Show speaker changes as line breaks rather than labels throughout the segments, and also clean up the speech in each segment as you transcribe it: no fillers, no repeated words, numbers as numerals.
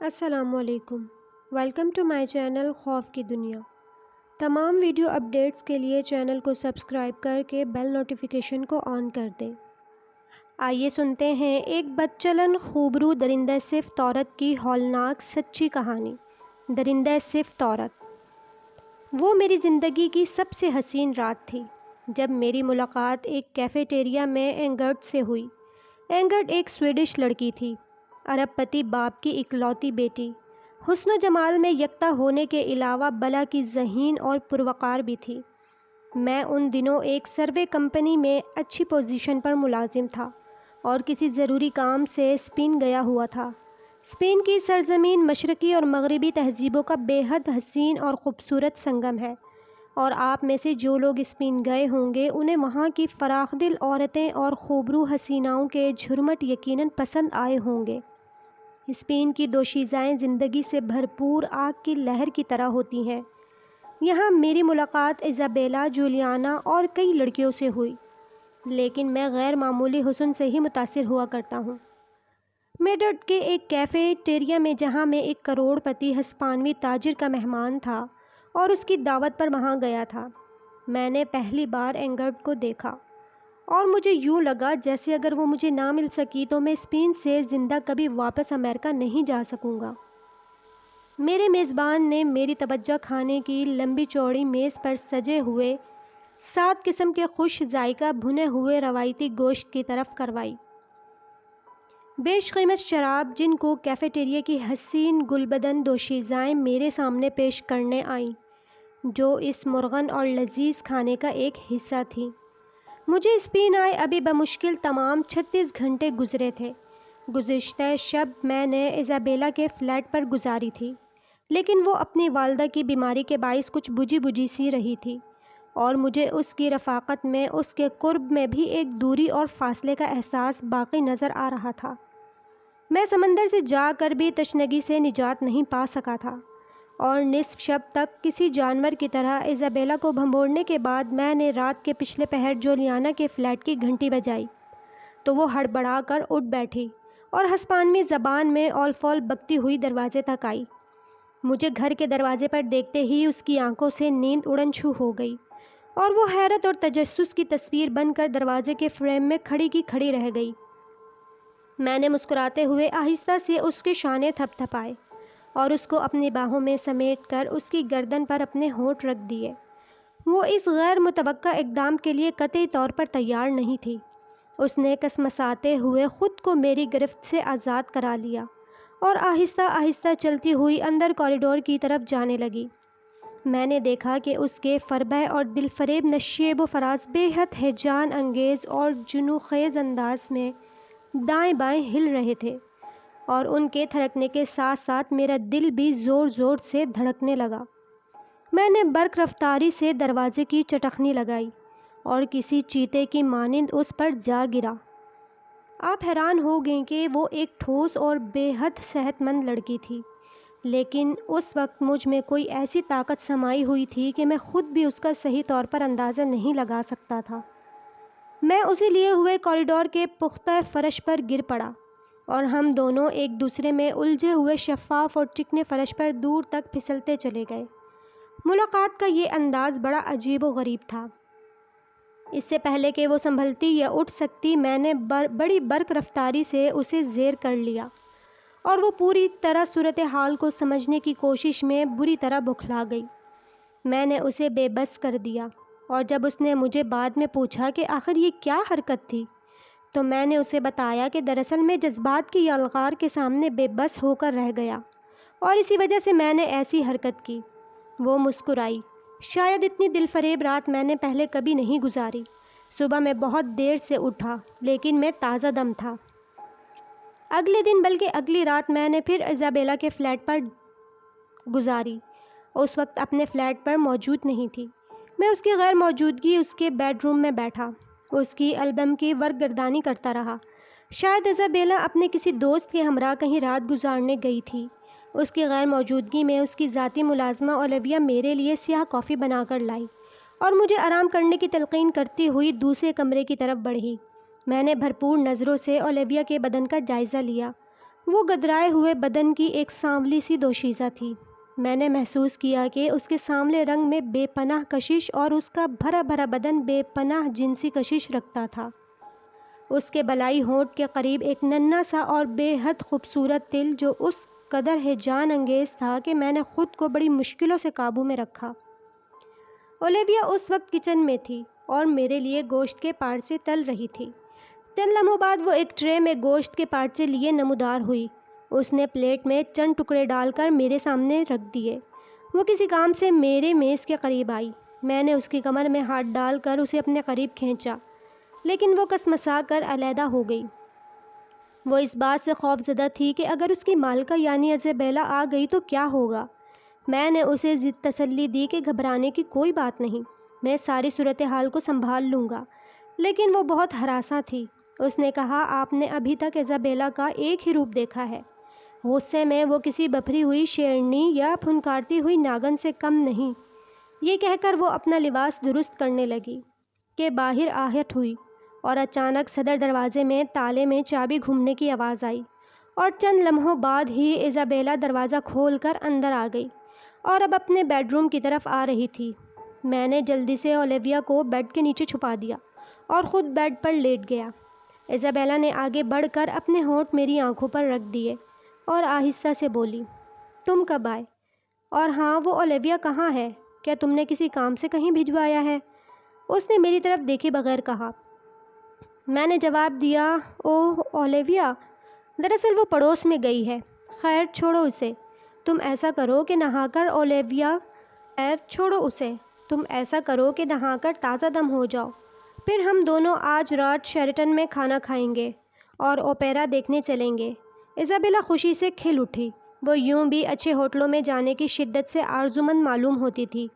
السلام علیکم۔ Welcome to my channel خوف کی دنیا۔ تمام ویڈیو اپڈیٹس کے لیے چینل کو سبسکرائب کر کے بیل نوٹیفیکیشن کو آن کر دیں۔ آئیے سنتے ہیں ایک بدچلن خوبرو درندہ صفت عورت کی ہولناک سچی کہانی۔ درندہ صفت عورت۔ وہ میری زندگی کی سب سے حسین رات تھی جب میری ملاقات ایک کیفیٹیریا میں اینگرٹ سے ہوئی۔ اینگرٹ ایک سویڈش لڑکی تھی، ارب پتی باپ کی اکلوتی بیٹی، حسن و جمال میں یکتا ہونے کے علاوہ بلا کی ذہین اور پروقار بھی تھی۔ میں ان دنوں ایک سروے کمپنی میں اچھی پوزیشن پر ملازم تھا اور کسی ضروری کام سے اسپین گیا ہوا تھا۔ اسپین کی سرزمین مشرقی اور مغربی تہذیبوں کا بے حد حسین اور خوبصورت سنگم ہے، اور آپ میں سے جو لوگ اسپین گئے ہوں گے انہیں وہاں کی فراخ دل عورتیں اور خوبرو حسیناؤں کے جھرمٹ یقیناً پسند آئے ہوں گے۔ اسپین کی دوشیزائیں زندگی سے بھرپور آگ کی لہر کی طرح ہوتی ہیں۔ یہاں میری ملاقات ایزابیلا، جولیانا اور کئی لڑکیوں سے ہوئی، لیکن میں غیر معمولی حسن سے ہی متاثر ہوا کرتا ہوں۔ میڈرڈ کے ایک کیفے ٹیریا میں جہاں میں ایک کروڑ پتی ہسپانوی تاجر کا مہمان تھا اور اس کی دعوت پر وہاں گیا تھا، میں نے پہلی بار اینگرٹ کو دیکھا اور مجھے یوں لگا جیسے اگر وہ مجھے نہ مل سکی تو میں اسپین سے زندہ کبھی واپس امریکہ نہیں جا سکوں گا۔ میرے میزبان نے میری توجہ کھانے کی لمبی چوڑی میز پر سجے ہوئے 7 قسم کے خوش ذائقہ بھنے ہوئے روایتی گوشت کی طرف کروائی۔ بیش قیمت شراب جن کو کیفیٹیریا کی حسین گلبدن دوشیزائیں میرے سامنے پیش کرنے آئیں، جو اس مرغن اور لذیذ کھانے کا ایک حصہ تھی۔ مجھے اسپین آئے ابھی بمشکل تمام 36 گھنٹے گزرے تھے۔ گزشتہ شب میں نے ایزابیلا کے فلیٹ پر گزاری تھی، لیکن وہ اپنی والدہ کی بیماری کے باعث کچھ بجھی بجھی سی رہی تھی، اور مجھے اس کی رفاقت میں، اس کے قرب میں بھی ایک دوری اور فاصلے کا احساس باقی نظر آ رہا تھا۔ میں سمندر سے جا کر بھی تشنگی سے نجات نہیں پا سکا تھا، اور نصف شب تک کسی جانور کی طرح ایزابیلا کو بھنبوڑنے کے بعد میں نے رات کے پچھلے پہر جولیانا کے فلیٹ کی گھنٹی بجائی تو وہ ہڑبڑا کر اٹھ بیٹھی اور ہسپانوی زبان میں اول فول بکتی ہوئی دروازے تک آئی۔ مجھے گھر کے دروازے پر دیکھتے ہی اس کی آنکھوں سے نیند اڑن چھو ہو گئی، اور وہ حیرت اور تجسس کی تصویر بن کر دروازے کے فریم میں کھڑی کی کھڑی رہ گئی۔ میں نے مسکراتے ہوئے آہستہ سے اس کے شانے تھپ تھپائے اور اس کو اپنی باہوں میں سمیٹ کر اس کی گردن پر اپنے ہونٹ رکھ دیے۔ وہ اس غیر متوقع اقدام کے لیے قطعی طور پر تیار نہیں تھی۔ اس نے کسمساتے ہوئے خود کو میری گرفت سے آزاد کرا لیا اور آہستہ آہستہ چلتی ہوئی اندر کوریڈور کی طرف جانے لگی۔ میں نے دیکھا کہ اس کے فربہ اور دل فریب نشیب و فراز بے حد ہیجان انگیز اور جنون خیز انداز میں دائیں بائیں ہل رہے تھے، اور ان کے تھرکنے کے ساتھ ساتھ میرا دل بھی زور زور سے دھڑکنے لگا۔ میں نے برق رفتاری سے دروازے کی چٹخنی لگائی اور کسی چیتے کی مانند اس پر جا گرا۔ آپ حیران ہو گئیں کہ وہ ایک ٹھوس اور بے حد صحت مند لڑکی تھی، لیکن اس وقت مجھ میں کوئی ایسی طاقت سمائی ہوئی تھی کہ میں خود بھی اس کا صحیح طور پر اندازہ نہیں لگا سکتا تھا۔ میں اسے لیے ہوئے کوریڈور کے پختہ فرش پر گر پڑا، اور ہم دونوں ایک دوسرے میں الجھے ہوئے شفاف اور چکنے فرش پر دور تک پھسلتے چلے گئے۔ ملاقات کا یہ انداز بڑا عجیب و غریب تھا۔ اس سے پہلے کہ وہ سنبھلتی یا اٹھ سکتی، میں نے بڑی برق رفتاری سے اسے زیر کر لیا، اور وہ پوری طرح صورتحال کو سمجھنے کی کوشش میں بری طرح بوکھلا گئی۔ میں نے اسے بے بس کر دیا، اور جب اس نے مجھے بعد میں پوچھا کہ آخر یہ کیا حرکت تھی، تو میں نے اسے بتایا کہ دراصل میں جذبات کی یلغار کے سامنے بے بس ہو کر رہ گیا، اور اسی وجہ سے میں نے ایسی حرکت کی۔ وہ مسکرائی۔ شاید اتنی دل فریب رات میں نے پہلے کبھی نہیں گزاری۔ صبح میں بہت دیر سے اٹھا، لیکن میں تازہ دم تھا۔ اگلے دن بلکہ اگلی رات میں نے پھر ایزابیلا کے فلیٹ پر گزاری۔ اس وقت اپنے فلیٹ پر موجود نہیں تھی۔ میں اس کی غیر موجودگی اس کے بیڈ روم میں بیٹھا، اس کی البم کی ورق گردانی کرتا رہا۔ شاید ایزابیلا اپنے کسی دوست کے ہمراہ کہیں رات گزارنے گئی تھی۔ اس کی غیر موجودگی میں اس کی ذاتی ملازمہ اولیویا میرے لیے سیاہ کافی بنا کر لائی اور مجھے آرام کرنے کی تلقین کرتی ہوئی دوسرے کمرے کی طرف بڑھی۔ میں نے بھرپور نظروں سے اولیویا کے بدن کا جائزہ لیا۔ وہ گدرائے ہوئے بدن کی ایک سانولی سی دوشیزہ تھی۔ میں نے محسوس کیا کہ اس کے سانولے رنگ میں بے پناہ کشش اور اس کا بھرا بھرا بدن بے پناہ جنسی کشش رکھتا تھا۔ اس کے بلائی ہونٹ کے قریب ایک ننھا سا اور بے حد خوبصورت تل جو اس قدر ہیجان انگیز تھا کہ میں نے خود کو بڑی مشکلوں سے قابو میں رکھا۔ اولیویا اس وقت کچن میں تھی اور میرے لیے گوشت کے پارچے تل رہی تھی۔ چند لمحوں بعد وہ ایک ٹرے میں گوشت کے پارچے لیے نمودار ہوئی۔ اس نے پلیٹ میں چند ٹکڑے ڈال کر میرے سامنے رکھ دیے۔ وہ کسی کام سے میرے میز کے قریب آئی۔ میں نے اس کی کمر میں ہاتھ ڈال کر اسے اپنے قریب کھینچا، لیکن وہ کسمسا کر علیحدہ ہو گئی۔ وہ اس بات سے خوف زدہ تھی کہ اگر اس کی مالکہ یعنی ایزابیلا آ گئی تو کیا ہوگا۔ میں نے اسے تسلی دی کہ گھبرانے کی کوئی بات نہیں، میں ساری صورتحال کو سنبھال لوں گا، لیکن وہ بہت ہراساں تھی۔ اس نے کہا، آپ نے ابھی تک ایزابیلا کا ایک ہی روپ دیکھا ہے۔ غصے میں وہ کسی بپھری ہوئی شیرنی یا پھنکارتی ہوئی ناگن سے کم نہیں۔ یہ کہہ کر وہ اپنا لباس درست کرنے لگی کہ باہر آہٹ ہوئی اور اچانک صدر دروازے میں تالے میں چابی گھومنے کی آواز آئی، اور چند لمحوں بعد ہی ایزابیلا دروازہ کھول کر اندر آ گئی اور اب اپنے بیڈ روم کی طرف آ رہی تھی۔ میں نے جلدی سے اولیویا کو بیڈ کے نیچے چھپا دیا اور خود بیڈ پر لیٹ گیا۔ ایزابیلا نے آگے بڑھ کر اپنے ہونٹ میری آنکھوں پر رکھ دیے اور آہستہ سے بولی، تم کب آئے؟ اور ہاں، وہ اولیویا کہاں ہے؟ کیا تم نے کسی کام سے کہیں بھجوایا ہے؟ اس نے میری طرف دیکھے بغیر کہا۔ میں نے جواب دیا، اوہ اولیویا، دراصل وہ پڑوس میں گئی ہے۔ خیر چھوڑو اسے، تم ایسا کرو کہ نہا کر نہا کر تازہ دم ہو جاؤ، پھر ہم دونوں آج رات شیرٹن میں کھانا کھائیں گے اور اوپیرا دیکھنے چلیں گے۔ ایزابیلا خوشی سے کھل اٹھی۔ وہ یوں بھی اچھے ہوٹلوں میں جانے کی شدت سے آرزومند معلوم ہوتی تھی۔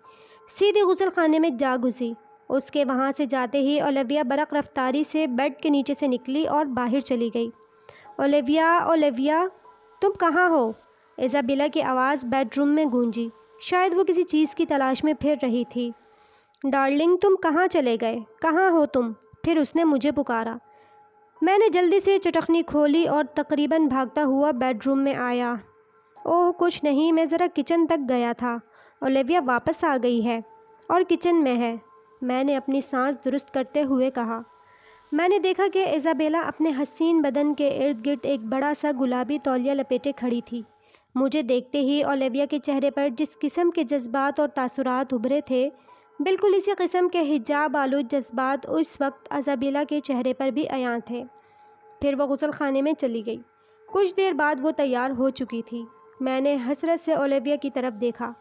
سیدھی غسل خانے میں جا گھسی۔ اس کے وہاں سے جاتے ہی اولیویا برق رفتاری سے بیڈ کے نیچے سے نکلی اور باہر چلی گئی۔ اولیویا، اولیویا، تم کہاں ہو؟ ایزابیلا کی آواز بیڈ روم میں گونجی۔ شاید وہ کسی چیز کی تلاش میں پھر رہی تھی۔ ڈارلنگ، تم کہاں چلے گئے؟ کہاں ہو تم؟ پھر اس نے مجھے پکارا۔ میں نے جلدی سے چٹخنی کھولی اور تقریباً بھاگتا ہوا بیڈ روم میں آیا۔ اوہ کچھ نہیں، میں ذرا کچن تک گیا تھا۔ اولیویا واپس آ گئی ہے اور کچن میں ہے، میں نے اپنی سانس درست کرتے ہوئے کہا۔ میں نے دیکھا کہ ایزابیلا اپنے حسین بدن کے ارد گرد ایک بڑا سا گلابی تولیہ لپیٹے کھڑی تھی۔ مجھے دیکھتے ہی اولیویا کے چہرے پر جس قسم کے جذبات اور تاثرات ابھرے تھے، بالکل اسی قسم کے حجاب آلود جذبات اس وقت ایزابیلا کے چہرے پر بھی عیاں تھے۔ پھر وہ غسل خانے میں چلی گئی۔ کچھ دیر بعد وہ تیار ہو چکی تھی۔ میں نے حسرت سے اولیویا کی طرف دیکھا۔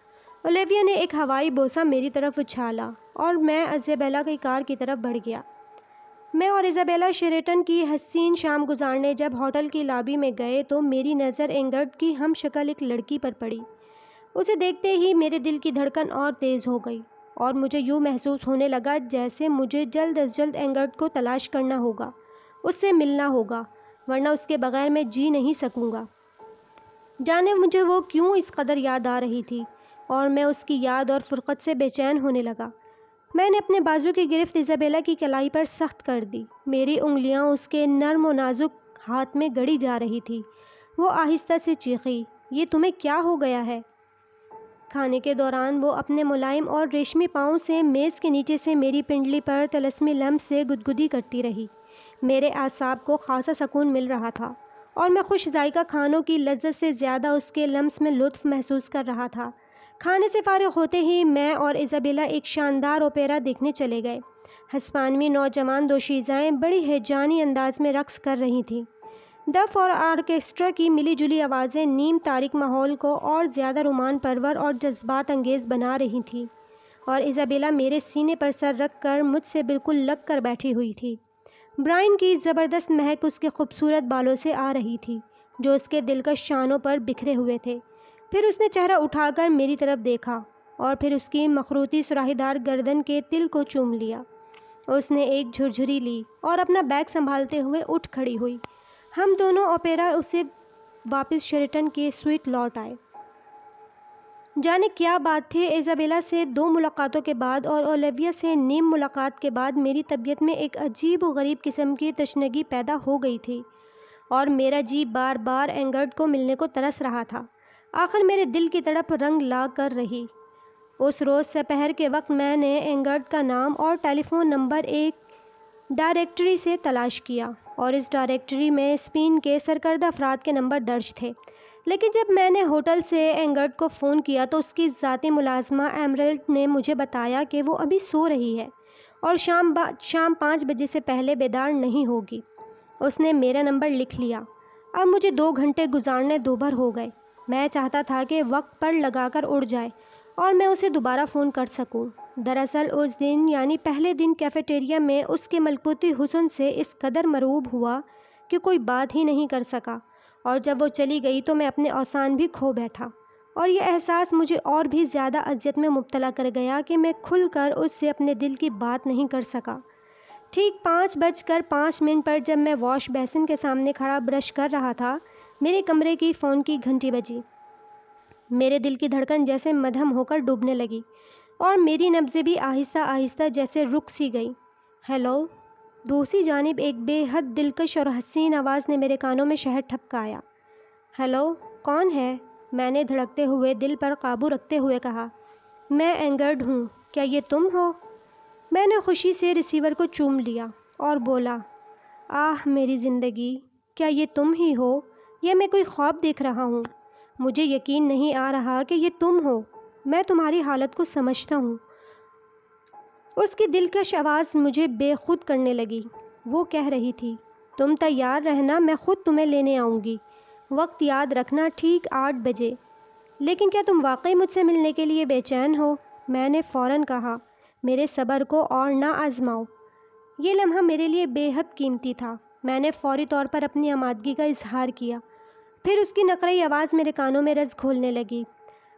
اولیویا نے ایک ہوائی بوسہ میری طرف اچھالا اور میں ایزابیلا کی کار کی طرف بڑھ گیا۔ میں اور ایزابیلا شیرٹن کی حسین شام گزارنے جب ہوٹل کی لابی میں گئے تو میری نظر انگرڈ کی ہم شکل ایک لڑکی پر پڑی۔ اسے دیکھتے ہی میرے دل کی دھڑکن اور تیز ہو گئی اور مجھے یوں محسوس ہونے لگا جیسے مجھے جلد از جلد انگرڈ کو تلاش کرنا ہوگا، اس سے ملنا ہوگا، ورنہ اس کے بغیر میں جی نہیں سکوں گا۔ جانے مجھے وہ کیوں اس قدر یاد آ رہی تھی اور میں اس کی یاد اور فرقت سے بے چین ہونے لگا۔ میں نے اپنے بازو کی گرفت ایزابیلا کی کلائی پر سخت کر دی۔ میری انگلیاں اس کے نرم و نازک ہاتھ میں گڑی جا رہی تھی۔ وہ آہستہ سے چیخی، یہ تمہیں کیا ہو گیا ہے؟ کھانے کے دوران وہ اپنے ملائم اور ریشمی پاؤں سے میز کے نیچے سے میری پنڈلی پر طلسمی لمس سے گدگدی کرتی رہی۔ میرے اعصاب کو خاصا سکون مل رہا تھا اور میں خوش ذائقہ کھانوں کی لذت سے زیادہ اس کے لمس میں لطف محسوس کر رہا تھا۔ کھانے سے فارغ ہوتے ہی میں اور ایزابیلا ایک شاندار اوپیرا دیکھنے چلے گئے۔ ہسپانوی نوجوان دوشیزائیں بڑی ہیجانی انداز میں رقص کر رہی تھیں۔ دف اور آرکیسٹرا کی ملی جلی آوازیں نیم تاریک ماحول کو اور زیادہ رومان پرور اور جذبات انگیز بنا رہی تھیں، اور ایزابیلا میرے سینے پر سر رکھ کر مجھ سے بالکل لگ کر بیٹھی ہوئی تھی۔ برائن کی زبردست مہک اس کے خوبصورت بالوں سے آ رہی تھی جو اس کے دلکش شانوں پر بکھرے ہوئے تھے۔ پھر اس نے چہرہ اٹھا کر میری طرف دیکھا اور پھر اس کی مخروطی سراہی دار گردن کے تل کو چوم لیا۔ اس نے ایک جھرجھری لی اور اپنا بیگ سنبھالتے ہوئے اٹھ کھڑی ہوئی۔ ہم دونوں اوپیرا اسے واپس شیرٹن کی سوئٹ لوٹ آئے۔ جانے کیا بات تھی، ایزابیلا سے 2 ملاقاتوں کے بعد اور اولیویا سے نیم ملاقات کے بعد میری طبیعت میں ایک عجیب و غریب قسم کی تشنگی پیدا ہو گئی تھی۔ اور میرا جی بار بار اینگرڈ کو ملنے کو ترس رہا تھا۔ آخر میرے دل کی تڑپ رنگ لا کر رہی۔ اس روز سپہر کے وقت میں نے اینگرڈ کا نام اور ٹیلی فون نمبر ایک ڈائریکٹری سے تلاش کیا، اور اس ڈائریکٹری میں اسپین کے سرکردہ افراد کے نمبر درج تھے۔ لیکن جب میں نے ہوٹل سے اینگرڈ کو فون کیا تو اس کی ذاتی ملازمہ ایمرلڈ نے مجھے بتایا کہ وہ ابھی سو رہی ہے اور شام 5 بجے سے پہلے بیدار نہیں ہوگی۔ اس نے میرا نمبر لکھ لیا۔ اب مجھے 2 گھنٹے گزارنے دوبھر ہو گئے۔ میں چاہتا تھا کہ وقت پر لگا کر اڑ جائے اور میں اسے دوبارہ فون کر سکوں۔ دراصل اس دن یعنی پہلے دن کیفیٹیریا میں اس کے ملکوتی حسن سے اس قدر مرعوب ہوا کہ کوئی بات ہی نہیں کر سکا، اور جب وہ چلی گئی تو میں اپنے اوسان بھی کھو بیٹھا، اور یہ احساس مجھے اور بھی زیادہ اذیت میں مبتلا کر گیا کہ میں کھل کر اس سے اپنے دل کی بات نہیں کر سکا۔ ٹھیک 5:05 پر جب میں واش بیسن کے سامنے کھڑا برش کر رہا تھا، میرے کمرے کی فون کی گھنٹی بجی۔ میرے دل کی دھڑکن جیسے مدھم ہو کر ڈوبنے لگی اور میری نبضیں بھی آہستہ آہستہ جیسے رک سی گئی۔ ہیلو! دوسری جانب ایک بے حد دلکش اور حسین آواز نے میرے کانوں میں شہد ٹھپکایا۔ ہیلو! کون ہے؟ میں نے دھڑکتے ہوئے دل پر قابو رکھتے ہوئے کہا۔ میں اینگرڈ ہوں، کیا یہ تم ہو؟ میں نے خوشی سے ریسیور کو چوم لیا اور بولا، آہ میری زندگی، کیا یہ تم ہی ہو یا میں کوئی خواب دیکھ رہا ہوں؟ مجھے یقین نہیں آ رہا کہ یہ تم ہو۔ میں تمہاری حالت کو سمجھتا ہوں۔ اس کی دلکش آواز مجھے بے خود کرنے لگی۔ وہ کہہ رہی تھی، تم تیار رہنا، میں خود تمہیں لینے آؤں گی۔ وقت یاد رکھنا، ٹھیک 8 بجے۔ لیکن کیا تم واقعی مجھ سے ملنے کے لیے بے چین ہو؟ میں نے فوراً کہا، میرے صبر کو اور نہ آزماؤ۔ یہ لمحہ میرے لیے بے حد قیمتی تھا۔ میں نے فوری طور پر اپنی آمادگی کا اظہار کیا۔ پھر اس کی نقرئی آواز میرے کانوں میں رس گھولنے لگی۔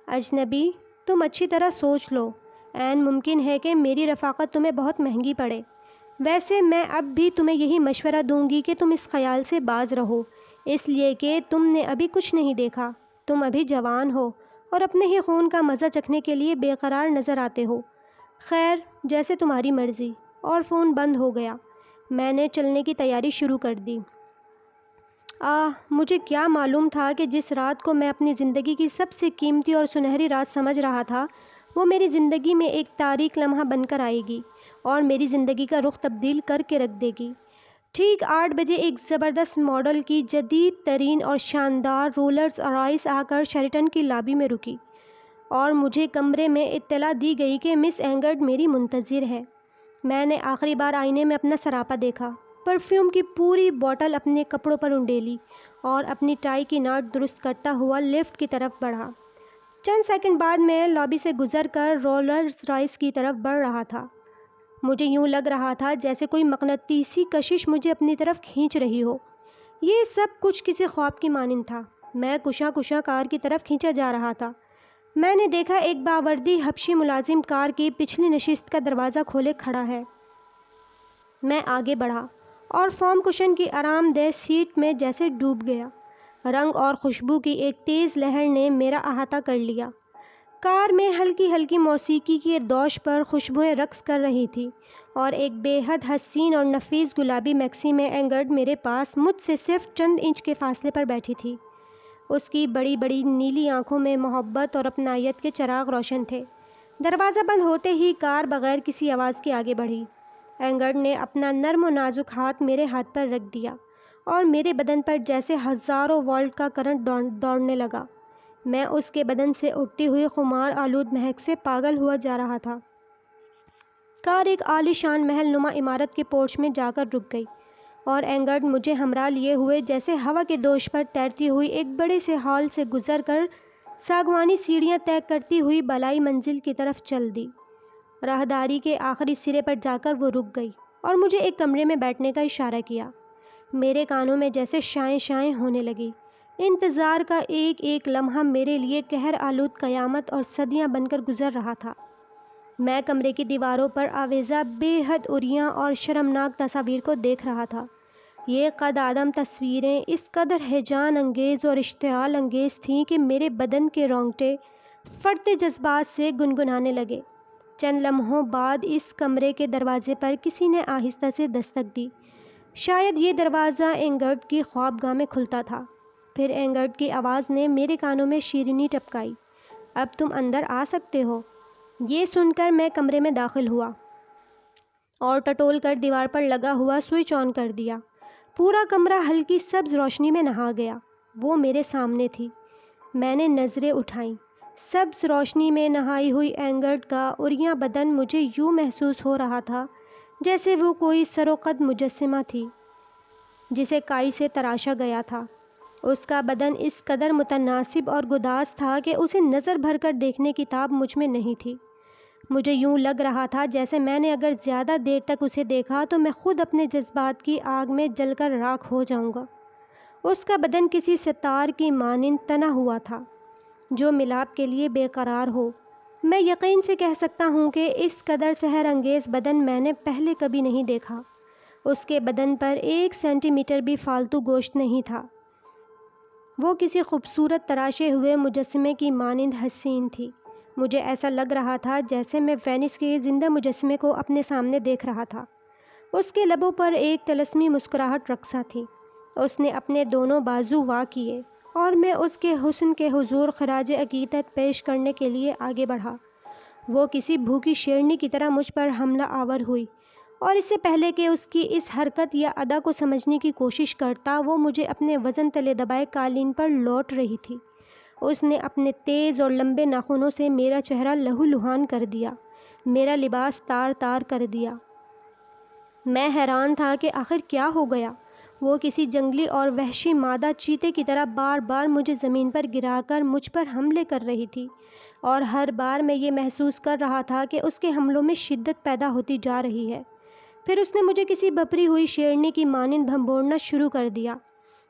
اجنبی، تم اچھی طرح سوچ لو، عین ممکن ہے کہ میری رفاقت تمہیں بہت مہنگی پڑے۔ ویسے میں اب بھی تمہیں یہی مشورہ دوں گی کہ تم اس خیال سے باز رہو، اس لیے کہ تم نے ابھی کچھ نہیں دیکھا، تم ابھی جوان ہو اور اپنے ہی خون کا مزہ چکھنے کے لیے بے قرار نظر آتے ہو۔ خیر، جیسے تمہاری مرضی۔ اور فون بند ہو گیا۔ میں نے چلنے کی تیاری شروع کر دی۔ مجھے کیا معلوم تھا کہ جس رات کو میں اپنی زندگی کی سب سے قیمتی اور سنہری رات سمجھ رہا تھا، وہ میری زندگی میں ایک تاریک لمحہ بن کر آئے گی اور میری زندگی کا رخ تبدیل کر کے رکھ دے گی۔ ٹھیک 8 بجے ایک زبردست ماڈل کی جدید ترین اور شاندار رولرز رائس آ کر شیریٹن کی لابی میں رکی، اور مجھے کمرے میں اطلاع دی گئی کہ مس اینگرڈ میری منتظر ہے۔ میں نے آخری بار آئینے میں اپنا سراپا دیکھا، پرفیوم کی پوری بوٹل اپنے کپڑوں پر انڈیلی اور اپنی ٹائی کی ناٹ درست کرتا ہوا لفٹ کی طرف بڑھا۔ چند سیکنڈ بعد میں لابی سے گزر کر رولرز رائس کی طرف بڑھ رہا تھا۔ مجھے یوں لگ رہا تھا جیسے کوئی مقناطیسی کشش مجھے اپنی طرف کھینچ رہی ہو۔ یہ سب کچھ کسی خواب کی مانند تھا۔ میں کشاں کشاں کار کی طرف کھینچا جا رہا تھا۔ میں نے دیکھا ایک باوردی حبشی ملازم کار کی پچھلی نشست کا دروازہ کھولے کھڑا ہے۔ میں آگے بڑھا اور فارم کشن کی آرام دہ سیٹ میں جیسے ڈوب گیا۔ رنگ اور خوشبو کی ایک تیز لہر نے میرا احاطہ کر لیا۔ کار میں ہلکی ہلکی موسیقی کی دوش پر خوشبوئیں رقص کر رہی تھی، اور ایک بے حد حسین اور نفیس گلابی میکسی میں اینگرڈ میرے پاس مجھ سے صرف چند انچ کے فاصلے پر بیٹھی تھی۔ اس کی بڑی بڑی نیلی آنکھوں میں محبت اور اپنائیت کے چراغ روشن تھے۔ دروازہ بند ہوتے ہی کار بغیر کسی آواز کے آگے بڑھی۔ اینگرڈ نے اپنا نرم و نازک ہاتھ میرے ہاتھ پر رکھ دیا اور میرے بدن پر جیسے ہزاروں وولٹ کا کرنٹ دوڑنے لگا۔ میں اس کے بدن سے اٹھتی ہوئی خمار آلود مہک سے پاگل ہوا جا رہا تھا۔ کار ایک عالی شان محل نما عمارت کے پورچ میں جا کر رک گئی، اور اینگرڈ مجھے ہمراہ لیے ہوئے جیسے ہوا کے دوش پر تیرتی ہوئی ایک بڑے سے ہال سے گزر کر ساگوانی سیڑھیاں طے کرتی ہوئی بالائی منزل کی طرف چل دی۔ راہداری کے آخری سرے پر جا کر وہ رک گئی اور مجھے ایک کمرے میں بیٹھنے کا اشارہ کیا۔ میرے کانوں میں جیسے شائیں شائیں ہونے لگی۔ انتظار کا ایک ایک لمحہ میرے لیے قہر آلود قیامت اور صدیاں بن کر گزر رہا تھا۔ میں کمرے کی دیواروں پر آویزہ بے حد عریاں اور شرمناک تصاویر کو دیکھ رہا تھا۔ یہ قد آدم تصویریں اس قدر ہیجان انگیز اور اشتعال انگیز تھیں کہ میرے بدن کے رونگٹے پھٹتے جذبات سے گنگنانے لگے۔ چند لمحوں بعد اس کمرے کے دروازے پر کسی نے آہستہ سے دستک دی۔ شاید یہ دروازہ اینگرڈ کی خوابگاہ میں کھلتا تھا۔ پھر اینگرڈ کی آواز نے میرے کانوں میں شیرینی ٹپکائی، اب تم اندر آ سکتے ہو۔ یہ سن کر میں کمرے میں داخل ہوا اور ٹٹول کر دیوار پر لگا ہوا سوئچ آن کر دیا۔ پورا کمرہ ہلکی سبز روشنی میں نہا گیا۔ وہ میرے سامنے تھی۔ میں نے نظریں اٹھائیں۔ سبز روشنی میں نہائی ہوئی اینگرڈ کا عریاں بدن مجھے یوں محسوس ہو رہا تھا جیسے وہ کوئی سر و قد مجسمہ تھی جسے کائی سے تراشا گیا تھا۔ اس کا بدن اس قدر متناسب اور گداز تھا کہ اسے نظر بھر کر دیکھنے کی تاب مجھ میں نہیں تھی۔ مجھے یوں لگ رہا تھا جیسے میں نے اگر زیادہ دیر تک اسے دیکھا تو میں خود اپنے جذبات کی آگ میں جل کر راکھ ہو جاؤں گا۔ اس کا بدن کسی ستار کی مانند تنا ہوا تھا جو ملاپ کے لیے بے قرار ہو۔ میں یقین سے کہہ سکتا ہوں کہ اس قدر سحر انگیز بدن میں نے پہلے کبھی نہیں دیکھا۔ اس کے بدن پر 1 سینٹی میٹر بھی فالتو گوشت نہیں تھا۔ وہ کسی خوبصورت تراشے ہوئے مجسمے کی مانند حسین تھی۔ مجھے ایسا لگ رہا تھا جیسے میں وینس کے زندہ مجسمے کو اپنے سامنے دیکھ رہا تھا۔ اس کے لبوں پر ایک طلسمی مسکراہٹ رقصہ تھی۔ اس نے اپنے دونوں بازو وا کیے اور میں اس کے حسن کے حضور خراج عقیدت پیش کرنے کے لیے آگے بڑھا۔ وہ کسی بھوکی شیرنی کی طرح مجھ پر حملہ آور ہوئی، اور اس سے پہلے کہ اس کی اس حرکت یا ادا کو سمجھنے کی کوشش کرتا، وہ مجھے اپنے وزن تلے دبائے قالین پر لوٹ رہی تھی۔ اس نے اپنے تیز اور لمبے ناخنوں سے میرا چہرہ لہو لہان کر دیا، میرا لباس تار تار کر دیا۔ میں حیران تھا کہ آخر کیا ہو گیا۔ وہ کسی جنگلی اور وحشی مادہ چیتے کی طرح بار بار مجھے زمین پر گرا کر مجھ پر حملے کر رہی تھی، اور ہر بار میں یہ محسوس کر رہا تھا کہ اس کے حملوں میں شدت پیدا ہوتی جا رہی ہے۔ پھر اس نے مجھے کسی بپری ہوئی شیرنی کی مانند بھنبوڑنا شروع کر دیا۔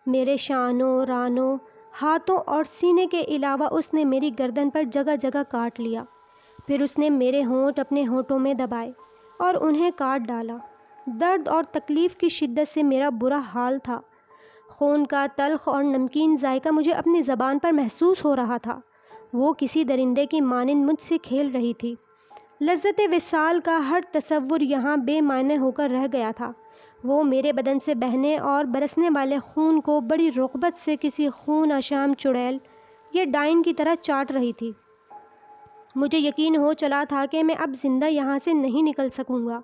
میرے شانوں، رانوں، ہاتھوں اور سینے کے علاوہ اس نے میری گردن پر جگہ جگہ کاٹ لیا۔ پھر اس نے میرے ہونٹ اپنے ہونٹوں میں دبائے اور انہیں کاٹ ڈالا۔ درد اور تکلیف کی شدت سے میرا برا حال تھا۔ خون کا تلخ اور نمکین ذائقہ مجھے اپنی زبان پر محسوس ہو رہا تھا۔ وہ کسی درندے کی مانند مجھ سے کھیل رہی تھی۔ لذت وصال کا ہر تصور یہاں بے معنی ہو کر رہ گیا تھا۔ وہ میرے بدن سے بہنے اور برسنے والے خون کو بڑی رغبت سے کسی خون آشام چڑیل یا ڈائن کی طرح چاٹ رہی تھی۔ مجھے یقین ہو چلا تھا کہ میں اب زندہ یہاں سے نہیں نکل سکوں گا۔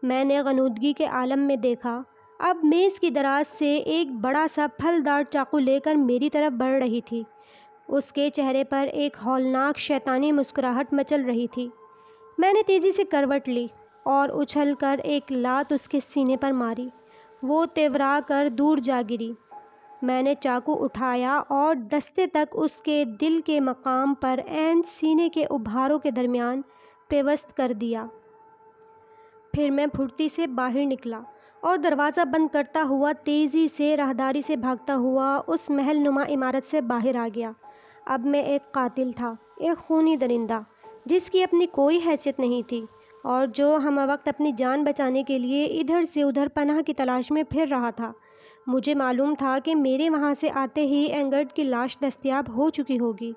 میں نے غنودگی کے عالم میں دیکھا۔ اب میز کی دراز سے ایک بڑا سا پھلدار چاقو لے کر میری طرف بڑھ رہی تھی۔ اس کے چہرے پر ایک ہولناک شیطانی مسکراہٹ مچل رہی تھی۔ میں نے تیزی سے کروٹ لی اور اچھل کر ایک لات اس کے سینے پر ماری۔ وہ تیورا کر دور جا گری۔ میں نے چاقو اٹھایا اور دستے تک اس کے دل کے مقام پر عین سینے کے ابھاروں کے درمیان پیوست کر دیا۔ پھر میں پھرتی سے باہر نکلا اور دروازہ بند کرتا ہوا تیزی سے راہداری سے بھاگتا ہوا اس محل نما عمارت سے باہر آ گیا۔ اب میں ایک قاتل تھا، ایک خونی درندہ جس کی اپنی کوئی حیثیت نہیں تھی، اور جو ہم وقت اپنی جان بچانے کے لیے ادھر سے ادھر پناہ کی تلاش میں پھر رہا تھا۔ مجھے معلوم تھا کہ میرے وہاں سے آتے ہی اینگرڈ کی لاش دستیاب ہو چکی ہوگی،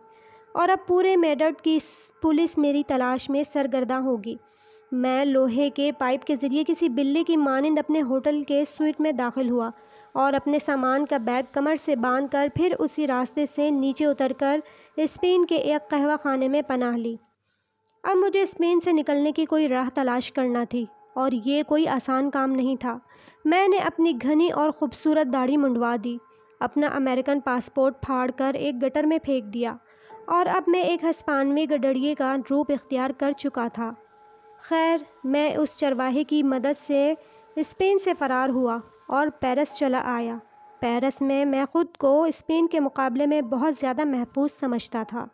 اور اب پورے میڈرڈ کی پولیس میری تلاش میں سرگرداں ہوگی۔ میں لوہے کے پائپ کے ذریعے کسی بلے کی مانند اپنے ہوٹل کے سوئٹ میں داخل ہوا اور اپنے سامان کا بیگ کمر سے باندھ کر پھر اسی راستے سے نیچے اتر کر اسپین کے ایک قہوہ خانے میں پناہ لی۔ اب مجھے اسپین سے نکلنے کی کوئی راہ تلاش کرنا تھی، اور یہ کوئی آسان کام نہیں تھا۔ میں نے اپنی گھنی اور خوبصورت داڑھی منڈوا دی، اپنا امریکن پاسپورٹ پھاڑ کر ایک گٹر میں پھینک دیا، اور اب میں ایک ہسپانوی گڈریے کا روپ اختیار کر چکا تھا۔ خیر، میں اس چرواہے کی مدد سے اسپین سے فرار ہوا اور پیرس چلا آیا۔ پیرس میں خود کو اسپین کے مقابلے میں بہت زیادہ محفوظ سمجھتا تھا۔